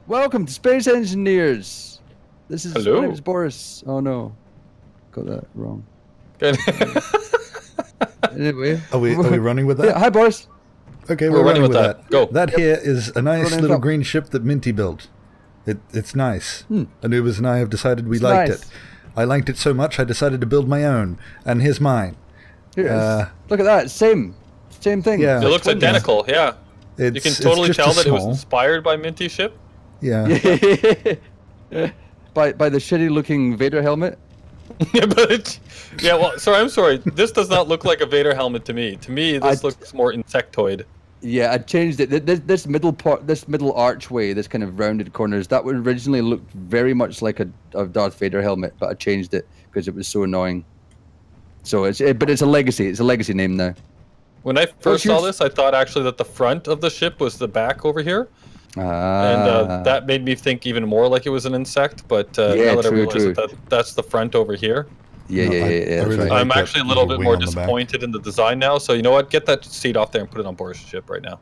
Welcome to Space Engineers. This is Hello. my name's Boris. Oh no, got that wrong. Good. Anyway, Are we running with that? yeah, hi Boris. Okay, We're running with that. Go. That here is a nice Running little up. green ship that Minty built. It's nice. Hmm. Anubiz and I have decided we It's liked nice. it. I liked it so much I decided to build my own. And here's mine. Here it is. Look at that, same thing. Yeah. It looks Twins. identical, yeah. You can It's totally just tell a that it was small- inspired by Minty ship. Yeah. by the shitty looking Vader helmet. Yeah, but well, I'm sorry. This does not look like a Vader helmet to me. To me, this looks more insectoid. Yeah, I changed it. This middle part, this middle archway, this kind of rounded corners, that would originally looked very much like a Darth Vader helmet, but I changed it because it was so annoying. So but it's a legacy. It's a legacy name now. When I first saw yours? this, I thought actually that the front of the ship was the back over here, Ah. and that made me think even more like it was an insect. But Yeah, now that I true, realize true. that's the front over here, Yeah, No, yeah, I yeah. That's really right. like I'm that actually a little little bit more wing on the back. disappointed in the design now. So you know what? Get that seat off there and put it on Boris' ship right now.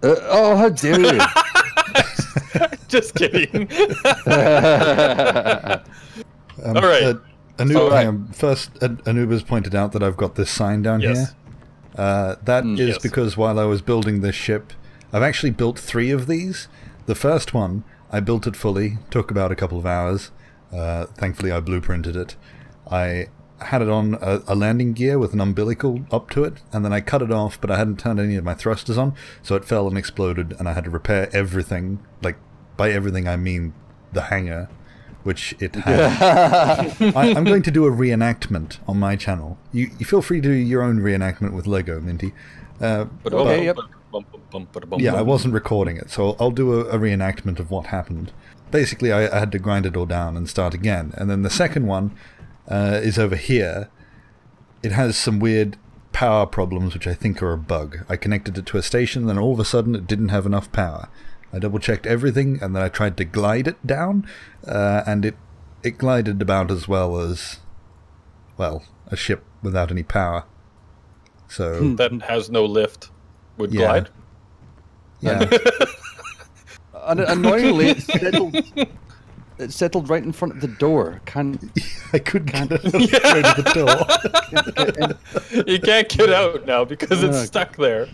Oh, how dare you! Just kidding. All right. First, Anubiz pointed out that I've got this sign down Yes. here. That is Yes. because while I was building this ship, I've actually built 3 of these. The first one, I built it fully, took about a couple of hours. Thankfully, I blueprinted it. I had it on a landing gear with an umbilical up to it, and then I cut it off, but I hadn't turned any of my thrusters on, so it fell and exploded, and I had to repair everything. Like, by everything I mean the hangar, which it had. I'm going to do a reenactment on my channel. You feel free to do your own reenactment with Lego, Minty. Okay, yep. Yeah, I wasn't recording it, so I'll do a reenactment of what happened. Basically, I had to grind it all down and start again. And then the second one is over here. It has some weird power problems, which I think are a bug. I connected it to a station, then all of a sudden it didn't have enough power. I double-checked everything, and then I tried to glide it down, and it glided about as well as, well, a ship without any power. So That has no lift. Would Yeah. glide. yeah, Annoyingly, it settled right in front of the door. I couldn't get it straight to the door. You can't get out now because it's Okay. stuck there.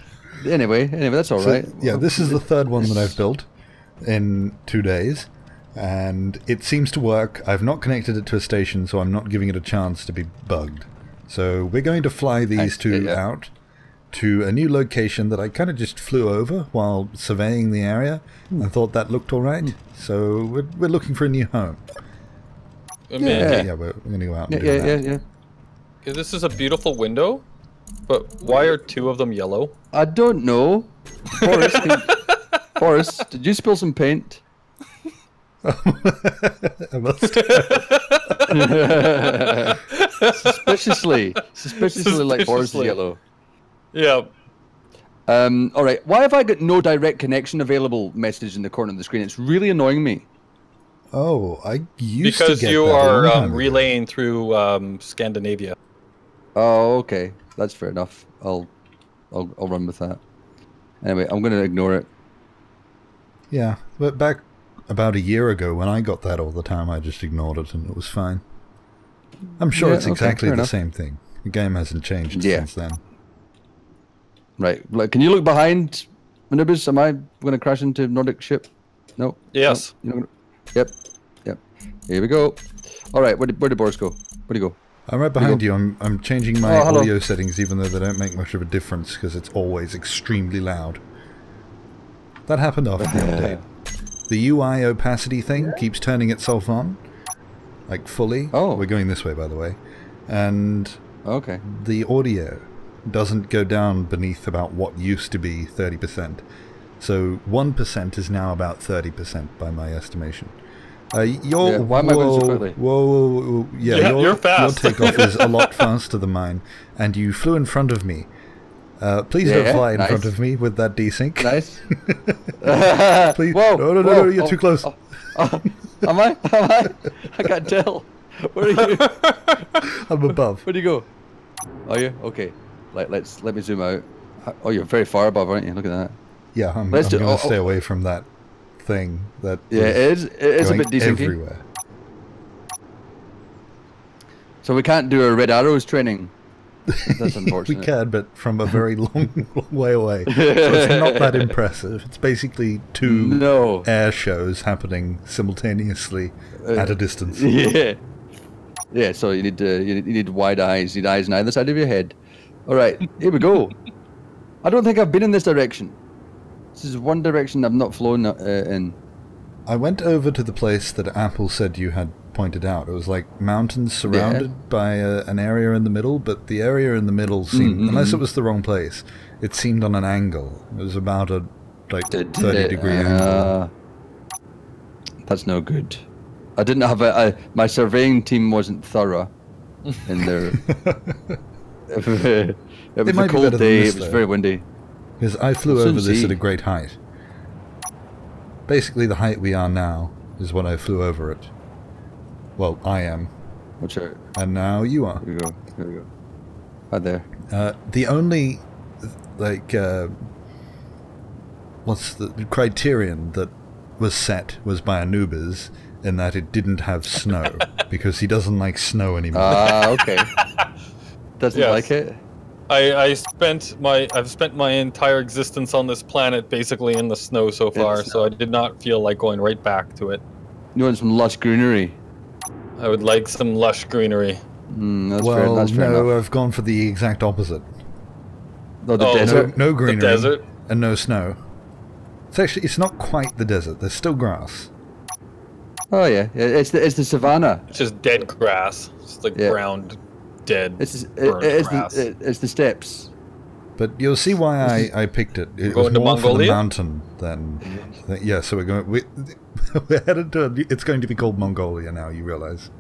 Anyway, that's all So, right. yeah, this is the third one that I've built in 2 days, and it seems to work. I've not connected it to a station, so I'm not giving it a chance to be bugged. So we're going to fly these two yeah. out to a new location that I kind of just flew over while surveying the area. I thought that looked all right, so we're looking for a new home. I mean, Yeah. We're going to go out and Yeah, do yeah, that. yeah. okay, this is a beautiful window, but why are 2 of them yellow? I don't know. Boris, Boris, did you spill some paint? I must. Suspiciously like Boris is Suspiciously. yellow. Yeah. All right. Why have I got no direct connection available message in the corner of the screen? It's really annoying me. Oh, I used Because to get you that a are long time ago. relaying through Scandinavia. Oh, okay. That's fair enough. I'll run with that. Anyway, I'm going to ignore it. Yeah, but back about a year ago when I got that all the time, I just ignored it and it was fine. I'm sure Yeah, it's okay, exactly fair the enough. same thing. The game hasn't changed Yeah. since then. Right. Like, can you look behind, Anubiz? Am I going to crash into Nordic ship? No. Yes. No, you're not gonna... Yep. Here we go. All right. Where did Boris go? Where'd he go? I'm right behind you. I'm changing my Oh, hello. audio settings even though they don't make much of a difference because it's always extremely loud. That happened after the update. The UI opacity thing keeps turning itself on, like fully. Oh. We're going this way, by the way. And Okay. the audio doesn't go down beneath about what used to be 30%. So 1% is now about 30% by my estimation. Yeah, why am I going so quickly? Whoa, Yeah, you're fast. Your takeoff is a lot faster than mine, and you flew in front of me. Please Yeah, don't fly in nice. front of me with that desync. Nice. Please. Whoa, No, whoa, you're too close. Am I? I can't tell. Where are you? I'm above. Where'd you go? Are you? Okay. Let me zoom out. Oh, you're very far above, aren't you? Look at that. Yeah, I'm Let's going do- to stay away from that thing that Yeah, it is a bit decency. everywhere. So we can't do a red arrows training. That's unfortunate. We can, but from a very long way away. So it's not that impressive. It's basically two air shows happening simultaneously at a distance. Yeah. Yeah, so you need wide eyes. You need eyes on either side of your head. All right, here we go. I don't think I've been in this direction. This is one direction I've not flown in. I went over to the place that Apple said you had pointed out. It was like mountains surrounded by an area in the middle, but the area in the middle seemed, unless it was the wrong place, it seemed on an angle. It was about a 30-degree angle. That's no good. I didn't have my surveying team wasn't thorough in their... It was a cold day, it was very windy. Because I flew over this at a great height. Basically the height we are now is when I flew over it. Well, I am. Watch out. And now you are. Here we go. Here we go. Hi there. The only, what's the criterion that was set was by Anubiz, in that it didn't have snow, because he doesn't like snow anymore. Okay. Doesn't like it? I've spent my entire existence on this planet basically in the snow so far, so I did not feel like going right back to it. You want some lush greenery? I would like some lush greenery. That's well, fair enough. I've gone for the exact opposite. The desert? No greenery. The desert? And no snow. It's not quite the desert. There's still grass. Oh yeah, it's the savannah. It's just dead grass. It's like ground dead. It's grass. It's the steppes. But you'll see why I picked it. It was more for the mountain than... Yeah, so we're headed to... It's going to be called Mongolia now, you realise.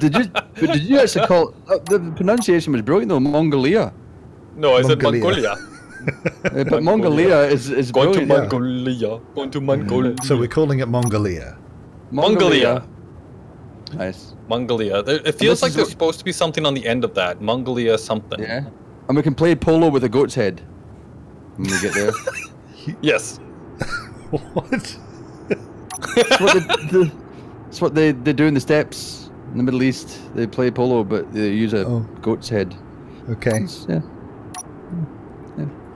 Did you actually call... the pronunciation was brilliant though, Mongolia. No, I said Mongolia. But Mongolia is going brilliant. to Mongolia. Going to Mongolia. So we're calling it Mongolia. Mongolia. Nice. Mongolia. It feels like there's supposed to be something on the end of that. Mongolia something. Yeah. And we can play polo with a goat's head when we get there. Yes. What? It's what they do in the steppes in the Middle East. They play polo, but they use a goat's head. Okay. Yeah.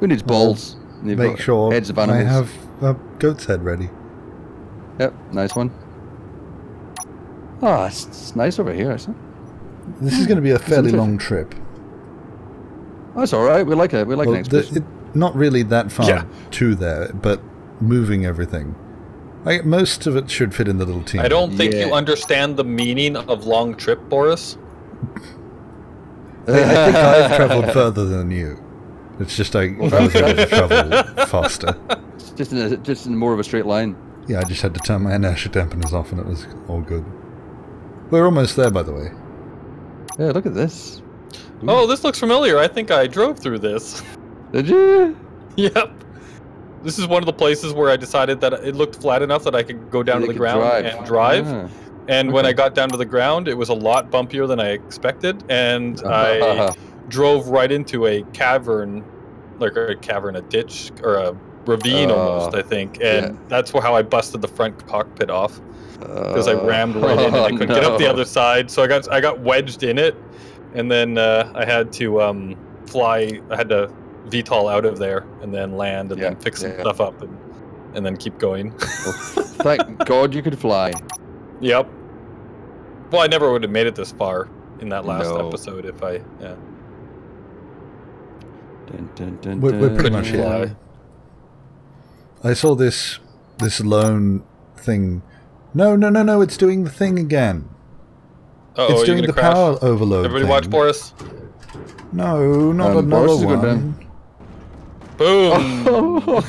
Who needs balls? Make sure heads of animals. I have a goat's head ready. Yep, nice one. Oh, it's nice over here, isn't it? This is going to be a fairly long trip. That's all right. We like an expedition. Not really that far to there, but moving everything. Most of it should fit in the little team. I don't think you understand the meaning of long trip, Boris. I think I've travelled further than you. It's just I was able to travel faster. Just in more of a straight line. Yeah, I just had to turn my inertia dampeners off and it was all good. We're almost there, by the way. Yeah, look at this. Ooh. Oh, this looks familiar. I think I drove through this. Did you? Yep. This is one of the places where I decided that it looked flat enough that I could go down to the ground and drive. Yeah. And when I got down to the ground, it was a lot bumpier than I expected, and I drove right into a cavern, a ditch, or a ravine almost, I think. And that's how I busted the front cockpit off, because I rammed right in and I couldn't get up the other side. So I got wedged in it, and then I had to fly. I had to VTOL out of there and then land and then fix some stuff up and then keep going. Well, thank God you could fly. Yep. Well, I never would have made it this far in that last episode if I, We're pretty much here. I saw this lone thing. No, it's doing the thing again. It's doing the power overload Everybody thing. Watch Boris. No, not another one. Boom!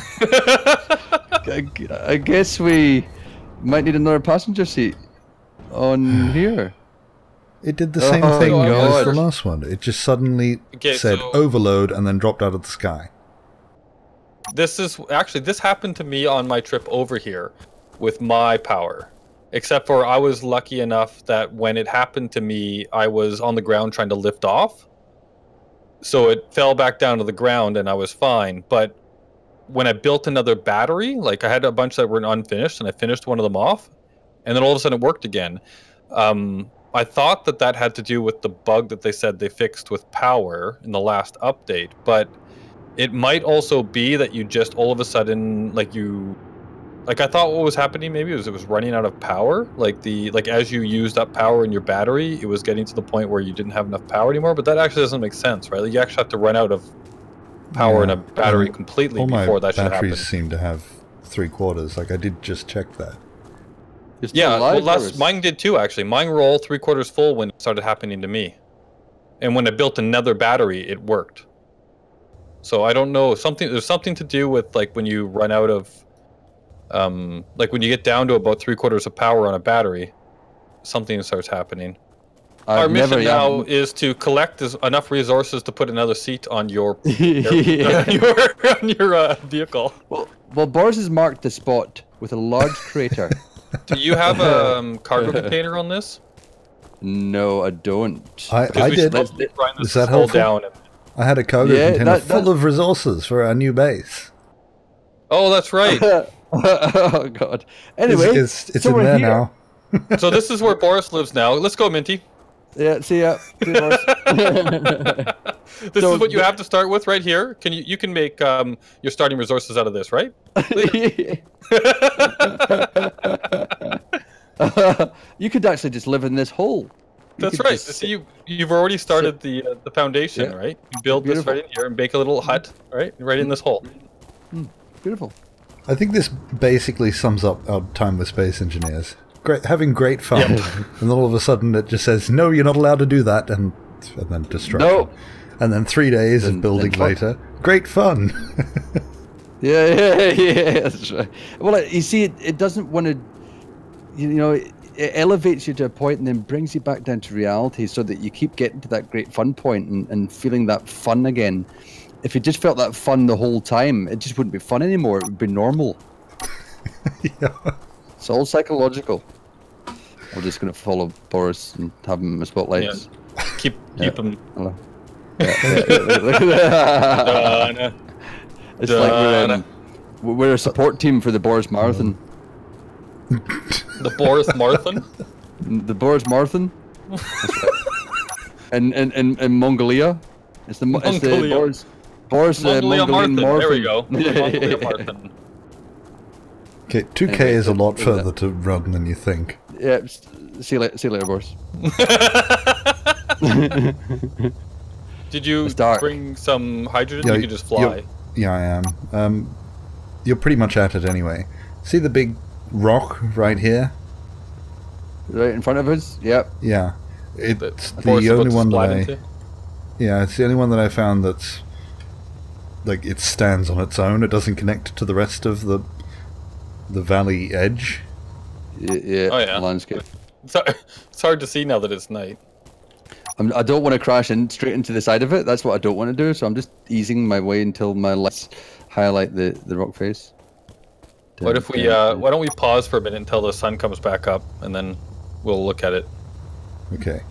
I guess we might need another passenger seat on here. It did the same thing as the last one. It just suddenly said overload and then dropped out of the sky. This happened to me on my trip over here with my power. Except for I was lucky enough that when it happened to me, I was on the ground trying to lift off. So it fell back down to the ground and I was fine. But when I built another battery, like I had a bunch that were unfinished, and I finished one of them off, and then all of a sudden it worked again. I thought that had to do with the bug that they said they fixed with power in the last update, but it might also be that you just all of a sudden, like I thought what was happening maybe was it was running out of power, like as you used up power in your battery, it was getting to the point where you didn't have enough power anymore, but that actually doesn't make sense, right? Like you actually have to run out of power in a battery completely before that should happen. All my batteries seem to have 3/4. Like I did just check that. Yeah, well, mine did too, actually. Mine were all 3/4 full when it started happening to me. And when I built another battery, it worked. So I don't know, there's something to do with like when you run out of, like when you get down to about 3/4 of power on a battery, something starts happening. Our mission now is to collect enough resources to put another seat on your vehicle. Well, Boris has marked the spot with a large crater. Do you have a cargo container on this? No, I don't. I did. Is that helpful? I had a cargo container full of resources for our new base. Oh, that's right. Oh, God. Anyway, it's in there now. So this is where Boris lives now. Let's go, Minty. Yeah, see ya. See you, Boris. This is what you have to start with right here. You can make your starting resources out of this, right? You could actually just live in this hole. That's right. See, you've already started the foundation, right? You build this right in here and make a little hut, right in this hole. Beautiful. I think this basically sums up our time with space engineers. Having great fun, and then all of a sudden it just says, "No, you're not allowed to do that," and then destruction. No. And then 3 days of building later, great fun. Yeah, that's right. Well, you see, it doesn't want to, it elevates you to a point and then brings you back down to reality, so that you keep getting to that great fun point and feeling that fun again. If you just felt that fun the whole time, it just wouldn't be fun anymore. It would be normal. Yeah. It's all psychological. We're just going to follow Boris and have him in the spotlights. Yeah. Keep him. Hello. It's like we're a support team for the Boris Marathon. The Boris Marathon? The Boris Marathon? In Mongolia. It's the Boris Mongolian Marathon. There we go. Mongolia Marathon. Okay, 2K is a lot further to run than you think. Yeah, see you later, Boris. Did you bring some hydrogen? Yeah, you could just fly. Yeah, I am. You're pretty much at it anyway. See the big rock right here? Right in front of us? Yep. Yeah. It's the only one that Yeah, it's the only one that I found that's like it stands on its own. It doesn't connect to the rest of the valley edge. Yeah. Oh yeah. Landscape. It's hard to see now that it's night. I don't want to crash straight into the side of it. That's what I don't want to do. So I'm just easing my way until my lights highlight the rock face. What if we? Why don't we pause for a minute until the sun comes back up, and then we'll look at it. Okay.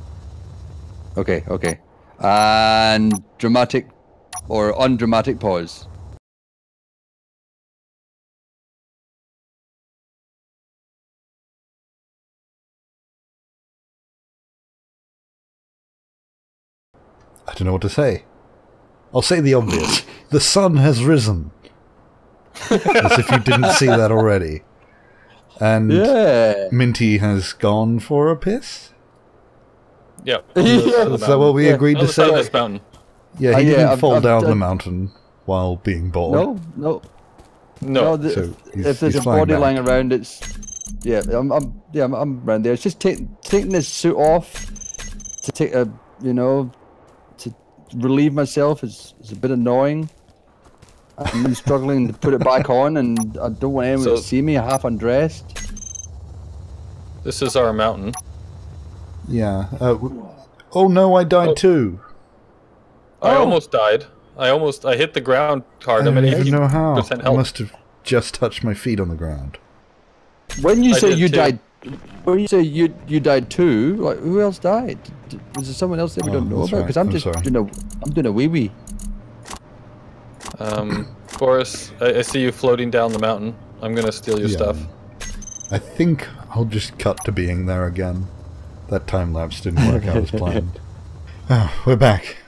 Okay. And dramatic or undramatic pause. I don't know what to say. I'll say the obvious. The sun has risen. As if you didn't see that already. And Minty has gone for a piss? Yeah. Is that what we agreed to say? This mountain. Yeah, he didn't fall down the mountain while being bored. No. So if there's a body lying around, it's I'm around there. It's just taking this suit off to take a to relieve myself is a bit annoying. I'm struggling to put it back on, and I don't want anyone to see me half undressed. This is our mountain. Yeah. Oh no, I died too. I almost died. I hit the ground hard. I don't even know how. Health. I must have just touched my feet on the ground. When you say you died, when you say you died too, like who else died? Was there someone else that we don't know about? Because I'm just, I'm doing a wee wee. Boris, I see you floating down the mountain. I'm gonna steal your stuff. I think I'll just cut to being there again. That time lapse didn't work out as planned. Oh, we're back.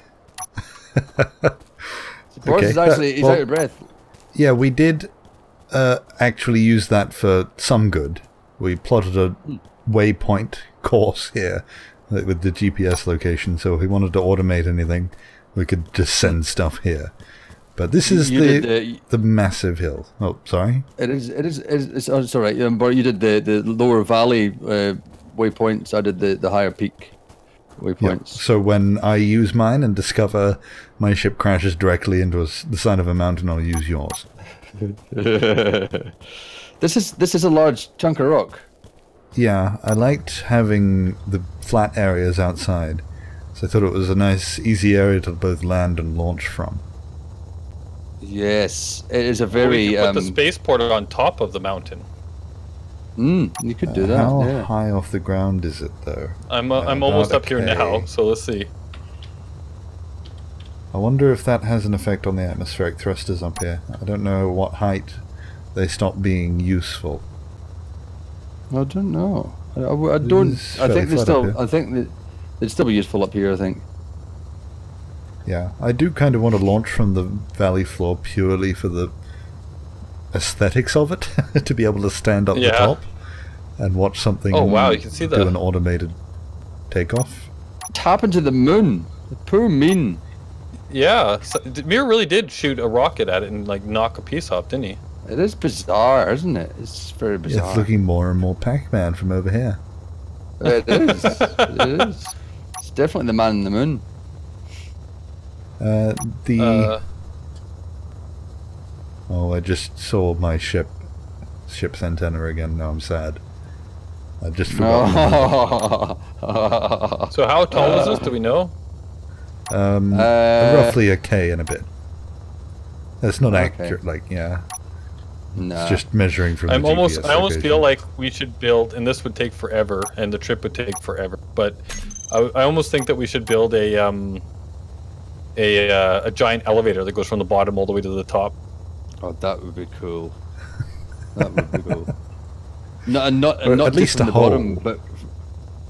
Boris is actually he's out of breath. Yeah, we did actually use that for some good. We plotted a waypoint course here with the GPS location, so if we wanted to automate anything, we could just send stuff here. But this is the massive hill. Oh, sorry. It's all right. But you did the lower valley waypoints. I did the higher peak waypoints. Yeah. So when I use mine and discover my ship crashes directly into the side of a mountain, I'll use yours. This is a large chunk of rock. Yeah, I liked having the flat areas outside, so I thought it was a nice, easy area to both land and launch from. Yes, it is a very. We could put the spaceport on top of the mountain. You could do that. How high off the ground is it, though? I'm almost up here now, so let's see. I wonder if that has an effect on the atmospheric thrusters up here. I don't know what height they stop being useful. I don't know. I don't. I think they still. I think they'd still be useful up here. I think. Yeah, I do kind of want to launch from the valley floor purely for the aesthetics of it, to be able to stand up the top and watch something. Oh wow, you can see that. Do an automated takeoff. What happened to the moon? The poor moon. Yeah, so, Mir really did shoot a rocket at it and like knock a piece off, didn't he? It is bizarre, isn't it? It's very bizarre. It's looking more and more Pac-Man from over here. It is. It is. It's definitely the man in the moon. Oh, I just saw my ship's antenna again. Now I'm sad. I just forgot. So how tall is this? Do we know? Roughly a K and a bit. That's not accurate. Like, yeah. No. It's just measuring from. I almost feel like we should build, and this would take forever, and the trip would take forever. But I almost think that we should build a giant elevator that goes from the bottom all the way to the top. Oh, that would be cool. That would be cool. Not at least from a the hole. bottom, but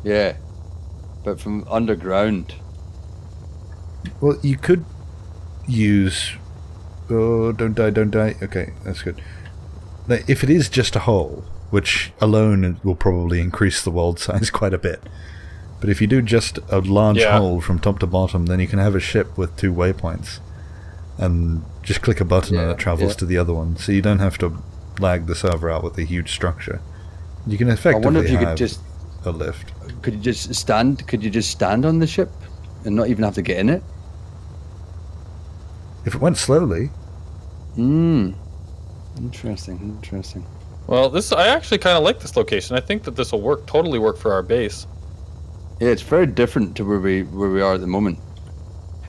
yeah, but from underground. Well, you could use. Oh, don't die, don't die. Okay, that's good. If it is just a hole, which alone will probably increase the world size quite a bit, but if you do just a large hole from top to bottom, then you can have a ship with 2 waypoints, and just click a button and it travels to the other one, so you don't have to lag the server out with a huge structure. You can effectively have a lift. Could you just stand? Could you just stand on the ship and not even have to get in it? If it went slowly. Interesting. Well, I actually kind of like this location. I think that this will totally work for our base. Yeah, it's very different to where we are at the moment.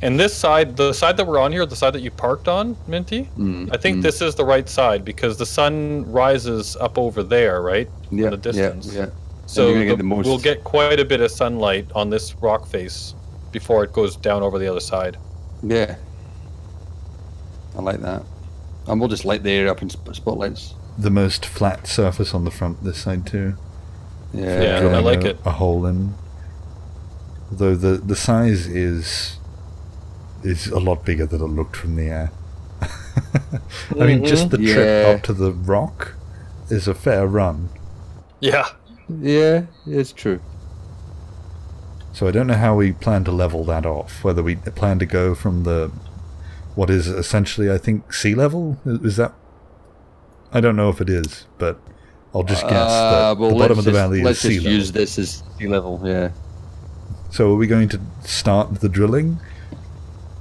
And this side, the side that we're on here, the side that you parked on, Minty, I think this is the right side because the sun rises up over there, right? Yeah, in the distance. Yeah. So we'll get quite a bit of sunlight on this rock face before it goes down over the other side. Yeah. I like that. And we'll just light the area up in spotlights. The most flat surface on the front this side too. Yeah, I like it. A hole in. Though the size is a lot bigger than it looked from the air. I mean, just the trip up to the rock is a fair run. Yeah. Yeah, it's true. So I don't know how we plan to level that off. Whether we plan to go from what is essentially, I think, sea level? Is that? I don't know if it is, but I'll just guess that the bottom of the valley is sea level. Let's just use this as sea level, yeah. So are we going to start the drilling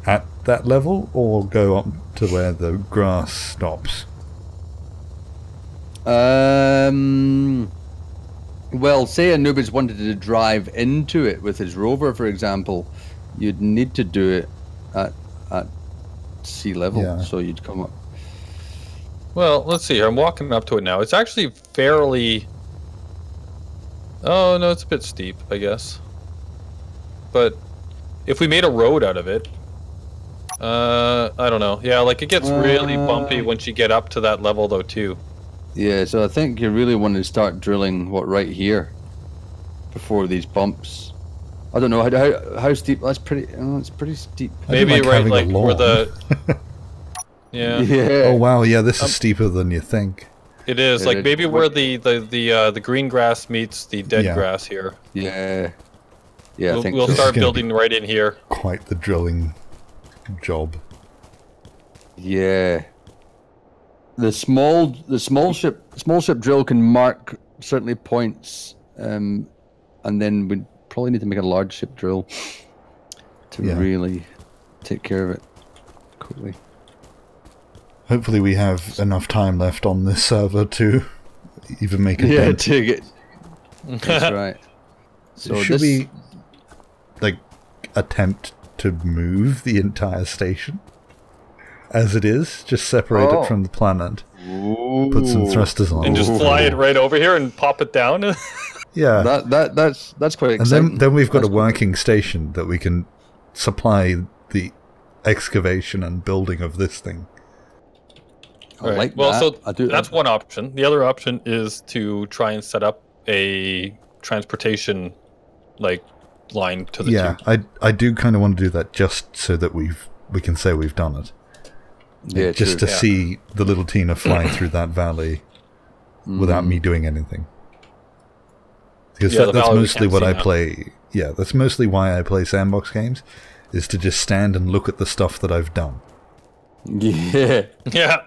at that level, or go up to where the grass stops? Well, say Anubiz wanted to drive into it with his rover, for example, you'd need to do it at sea level, so you'd come up. Well, let's see here. I'm walking up to it now. It's actually fairly... Oh, no, it's a bit steep, I guess. But if we made a road out of it, I don't know. Yeah, like it gets really bumpy once you get up to that level, though, too. Yeah, so I think you really want to start drilling right here before these bumps. I don't know how steep. That's pretty. It's pretty steep. Maybe right like where the. Yeah. Oh wow! Yeah, this is steeper than you think. It is like maybe where the green grass meets the dead grass here. Yeah. Yeah. I think we'll start building right in here. Quite the drilling job. Yeah. The small ship drill can mark certainly points, and then we probably need to make a large ship drill to really take care of it quickly. Hopefully we have enough time left on this server to even make a dent. To get. That's right. So should we like attempt to move the entire station as it is? Just separate it from the planet. Ooh. Put some thrusters on, and just fly it right over here and pop it down. Yeah, that's quite exciting. And then we've got a working station that we can supply the excavation and building of this thing. I like well, that. so that's one option. The other option is to try and set up a transportation line to the tube. I do kind of want to do that just so that we can say we've done it. Yeah, just to see the little Tina flying through that valley without me doing anything. Because that's mostly what I play. Yeah, that's mostly why I play sandbox games, is to just stand and look at the stuff that I've done. Yeah. Yeah.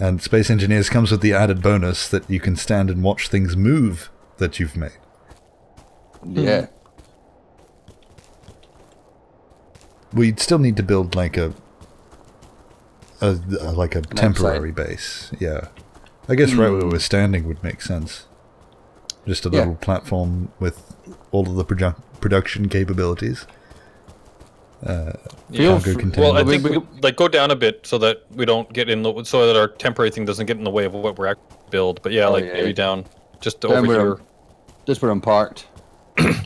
And Space Engineers comes with the added bonus that you can stand and watch things move that you've made. Yeah. We'd still need to build like a temporary base. Yeah. I guess right where we're standing would make sense. Just a little platform with all of the production capabilities. Well, I think we go down a bit so that we don't get so that our temporary thing doesn't get in the way of what we're actually build. But maybe down just over here. Just where I'm parked.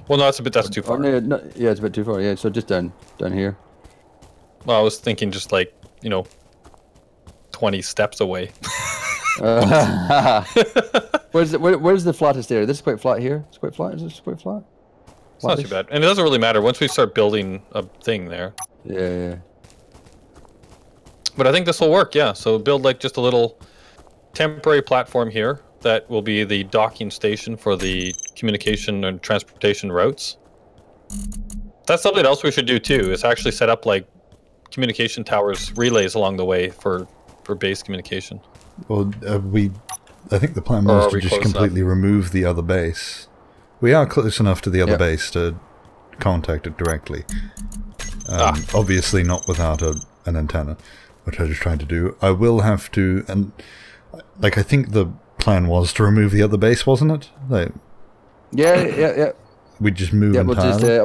Well, no, that's too far. No, yeah, it's a bit too far. Yeah, so just down here. Well, I was thinking just 20 steps away. Where's the flattest area? This is quite flat here. It's quite flat. Is this quite flat? It's not too bad, and it doesn't really matter once we start building a thing there. Yeah. But I think this will work. Yeah. So build just a little temporary platform here that will be the docking station for the communication and transportation routes. That's something else we should do too. Is actually set up communication towers, relays along the way for base communication. Well, I think the plan was to just completely remove the other base. We are close enough to the other base to contact it directly. Obviously not without an antenna, which I was trying to do. I will have to, and I think the plan was to remove the other base, wasn't it? Yeah. We just move entirely.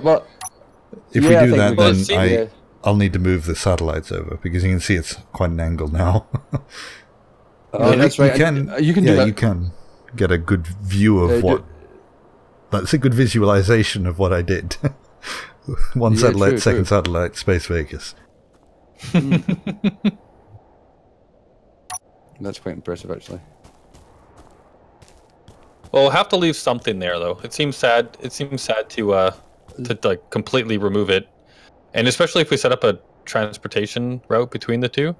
If we do that, then I'll need to move the satellites over, because you can see it's quite an angle now. That's right. You can do that. You can get a good view of what. That's a good visualization of what I did. One satellite, second satellite, Space Vegas. That's quite impressive, actually. Well, we'll have to leave something there, though. It seems sad. It seems sad to completely remove it, and especially if we set up a transportation route between the two.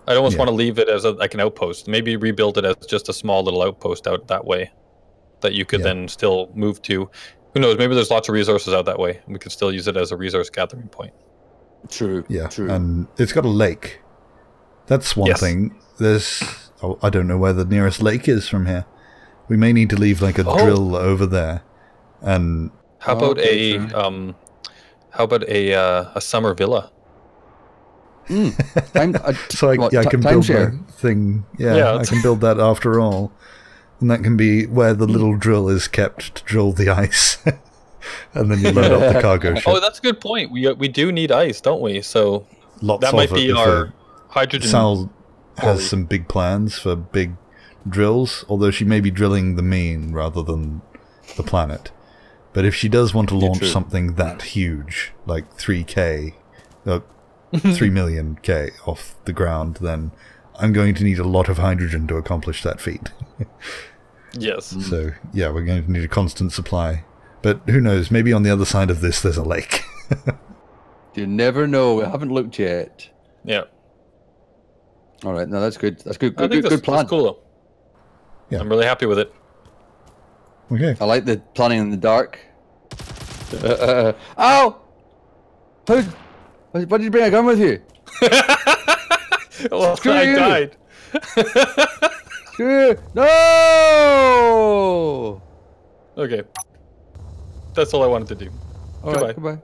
I almost want to leave it as an outpost. Maybe rebuild it as just a small little outpost out that way, that you could then still move to. Who knows? Maybe there's lots of resources out that way, and we could still use it as a resource gathering point. True. Yeah. True. And it's got a lake. That's one thing. There's. I don't know where the nearest lake is from here. We may need to leave a drill over there. And how about a summer villa? So I can build that thing. Yeah, I can build that after all. And that can be where the little drill is kept to drill the ice. And then you load up the cargo ship. Oh, that's a good point. We do need ice, don't we? So that might be our hydrogen. Sal has some big plans for big drills, although she may be drilling the moon rather than the planet. But if she does want to launch something that huge, like 3K, 3 million K off the ground, then I'm going to need a lot of hydrogen to accomplish that feat. Yes. So, yeah, we're going to need a constant supply. But who knows, maybe on the other side of this there's a lake. You never know. We haven't looked yet. Yeah. All right, no, that's good. That's good. I think Good plan. That's cool, though. Yeah. I'm really happy with it. Okay. I like the planning in the dark. Ow! Why did you bring a gun with you? Well, Screw I you. died. Screw you. No! Okay. That's all I wanted to do. All Goodbye. right, goodbye.